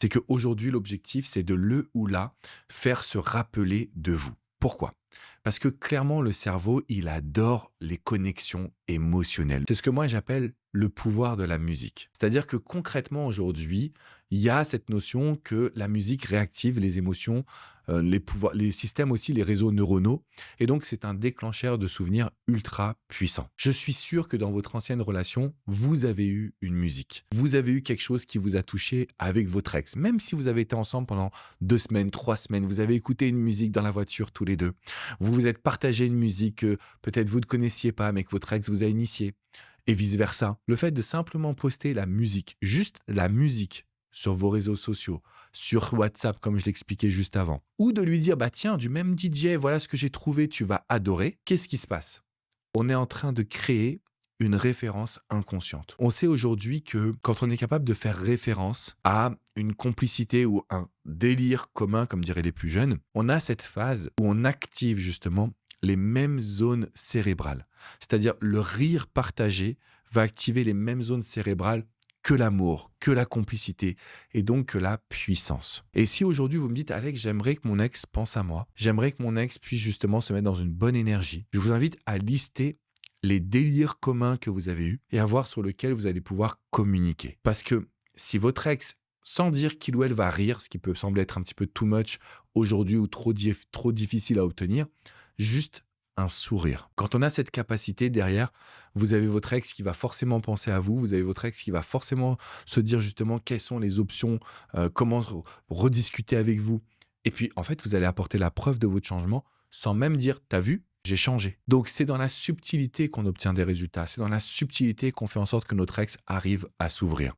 C'est qu'aujourd'hui, l'objectif, c'est de le ou la faire se rappeler de vous. Pourquoi? Parce que clairement, le cerveau, il adore les connexions émotionnelles. C'est ce que moi j'appelle le pouvoir de la musique. C'est-à-dire que concrètement, aujourd'hui, il y a cette notion que la musique réactive les émotions, les pouvoirs, les systèmes aussi, les réseaux neuronaux. Et donc, c'est un déclencheur de souvenirs ultra puissant. Je suis sûr que dans votre ancienne relation, vous avez eu une musique. Vous avez eu quelque chose qui vous a touché avec votre ex. Même si vous avez été ensemble pendant 2 semaines, 3 semaines, vous avez écouté une musique dans la voiture tous les deux. Vous vous êtes partagé une musique que peut-être vous ne connaissiez pas, mais que votre ex vous a initié. Et vice-versa. Le fait de simplement poster la musique, juste la musique, sur vos réseaux sociaux, sur WhatsApp, comme je l'expliquais juste avant, ou de lui dire, bah tiens, du même DJ, voilà ce que j'ai trouvé, tu vas adorer. Qu'est-ce qui se passe? On est en train de créer une référence inconsciente. On sait aujourd'hui que quand on est capable de faire référence à une complicité ou un délire commun, comme diraient les plus jeunes, on a cette phase où on active justement les mêmes zones cérébrales. C'est-à-dire le rire partagé va activer les mêmes zones cérébrales que l'amour, que la complicité et donc que la puissance. Et si aujourd'hui vous me dites, Alex, j'aimerais que mon ex pense à moi, j'aimerais que mon ex puisse justement se mettre dans une bonne énergie, je vous invite à lister les délires communs que vous avez eus et à voir sur lesquels vous allez pouvoir communiquer. Parce que si votre ex, sans dire qu'il ou elle va rire, ce qui peut sembler être un petit peu too much aujourd'hui ou trop difficile à obtenir, juste un sourire. Quand on a cette capacité derrière, vous avez votre ex qui va forcément penser à vous, vous avez votre ex qui va forcément se dire justement quelles sont les options, comment rediscuter avec vous. Et puis en fait, vous allez apporter la preuve de votre changement sans même dire: «Tu vu? J'ai changé». Donc c'est dans la subtilité qu'on obtient des résultats, c'est dans la subtilité qu'on fait en sorte que notre ex arrive à s'ouvrir.